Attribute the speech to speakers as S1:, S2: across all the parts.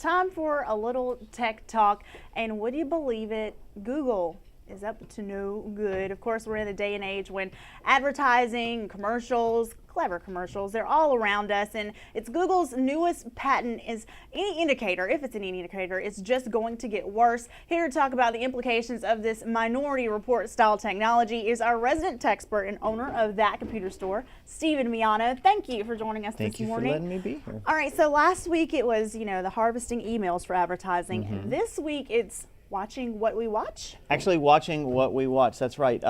S1: time for a little tech talk, and would you believe it, Google is up to no good. Of course, we're in a day and age when advertising, commercials, clever commercials, they're all around us, and it's Google's newest patent is any indicator, if it's any indicator, it's just going to get worse. Here to talk about the implications of this Minority Report style technology is our resident tech expert and owner of That Computer Store, Stephen Miano. Thank you for joining us this morning.
S2: Thank you for letting me be here.
S1: All right, so last week it was, the harvesting emails for advertising, and this week it's watching what we watch?
S2: Actually, watching what we watch, that's right.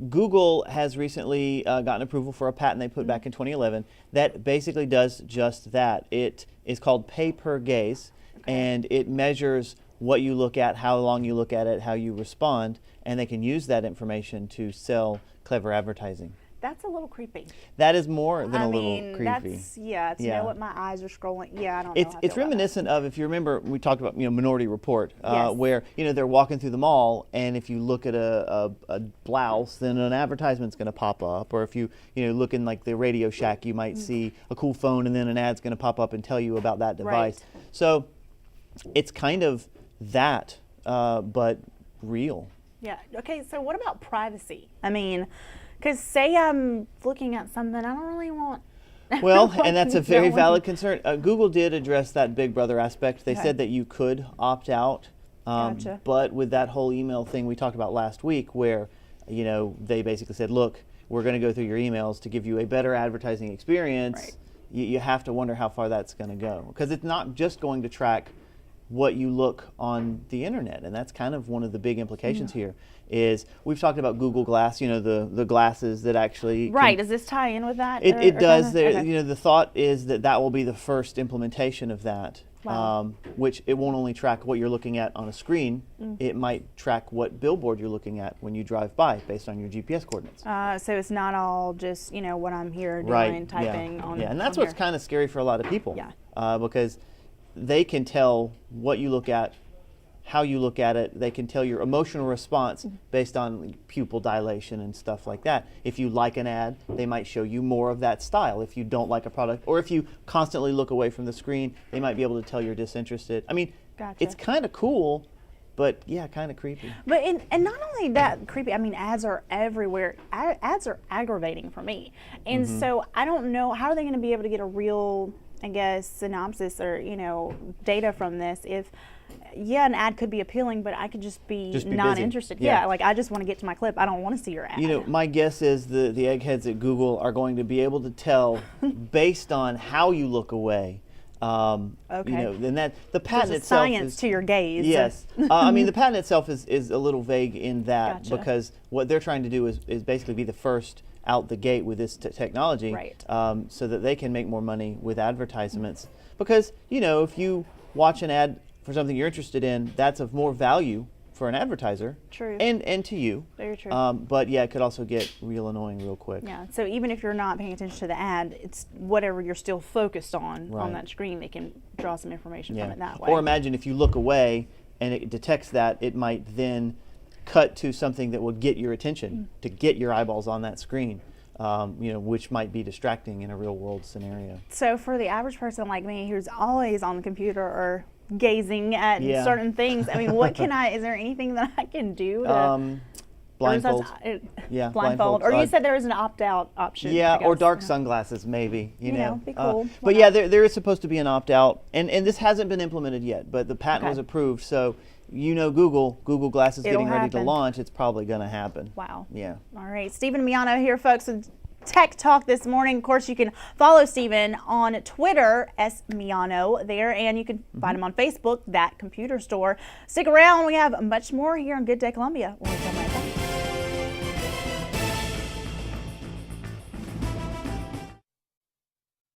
S2: Google has recently gotten approval for a patent they put back in 2011 that basically does just that. It is called pay per gaze, and it measures what you look at, how long you look at it, how you respond, and they can use that information to sell clever advertising.
S1: That's a little creepy.
S2: That is more than a little creepy.
S1: That's, to know what my eyes are scrolling. Yeah, I don't know.
S2: It's reminiscent of, if you remember, we talked about Minority Report,
S1: yes.
S2: where they're walking through the mall, and if you look at a blouse, then an advertisement's going to pop up, or if you look in like the Radio Shack, you might see a cool phone, and then an ad's going to pop up and tell you about that device.
S1: Right.
S2: So it's kind of that, but real.
S1: Yeah. Okay. So what about privacy? I mean, because say I'm looking at something I don't really want.
S2: Well, and that's a very valid concern. Google did address that Big Brother aspect. They said that you could opt out,
S1: Gotcha.
S2: but with that whole email thing we talked about last week, where they basically said, look, we're going to go through your emails to give you a better advertising experience.
S1: Right.
S2: You have to wonder how far that's going to go, because it's not just going to track what you look on the internet, and that's kind of one of the big implications here. Is we've talked about Google Glass, the glasses that actually
S1: does this tie in with that?
S2: It does.
S1: Okay.
S2: The thought is that will be the first implementation of that.
S1: Wow.
S2: Which it won't only track what you're looking at on a screen, it might track what billboard you're looking at when you drive by based on your GPS coordinates.
S1: So it's not all just what I'm here doing, typing on.
S2: Yeah, and that's what's kind of scary for a lot of people.
S1: Yeah.
S2: Because they can tell what you look at, how you look at it. They can tell your emotional response based on pupil dilation and stuff like that. If you like an ad, they might show you more of that style. If you don't like a product, or if you constantly look away from the screen, they might be able to tell you're disinterested. I mean,
S1: Gotcha.
S2: It's kind of cool, but yeah, kind of creepy.
S1: But and not only that creepy, I mean, ads are everywhere. Ads are aggravating for me. And so I don't know, how are they going to be able to get a real, I guess, synopsis or, data from this if, an ad could be appealing, but I could just be not
S2: busy.
S1: interested.
S2: Yeah.
S1: Like I just want to get to my clip. I don't want to see your ad.
S2: My guess is the eggheads at Google are going to be able to tell based on how you look away. And that the patent
S1: There's a
S2: itself
S1: science to your gaze.
S2: Yes. I mean, the patent itself is a little vague in that
S1: Gotcha.
S2: because what they're trying to do is basically be the first out the gate with this technology,
S1: Right.
S2: So that they can make more money with advertisements. Because if you watch an ad for something you're interested in, that's of more value for an advertiser.
S1: True.
S2: And to you.
S1: Very true.
S2: But yeah, it could also get real annoying real quick.
S1: Yeah, so even if you're not paying attention to the ad, it's whatever you're still focused on
S2: Right.
S1: that screen, they can draw some information
S2: Yeah.
S1: from it that way.
S2: Or imagine if you look away and it detects that, it might then cut to something that will get your attention, to get your eyeballs on that screen, which might be distracting in a real world scenario.
S1: So for the average person like me who's always on the computer or gazing at certain things, I mean, is there anything that I can do to...
S2: Blindfold.
S1: Blindfold. Or you said there was an opt-out option.
S2: Yeah, or dark sunglasses maybe,
S1: be cool.
S2: But yeah, there is supposed to be an opt-out, and this hasn't been implemented yet, but the patent was approved, so Google Glass is getting ready to launch, it's probably going to happen.
S1: Wow.
S2: Yeah.
S1: All right, Stephen Miano here, folks, with Tech Talk this morning. Of course, you can follow Stephen on Twitter, @Miano there, and you can find him on Facebook, That Computer Store. Stick around, we have much more here on Good Day Columbia when we come back.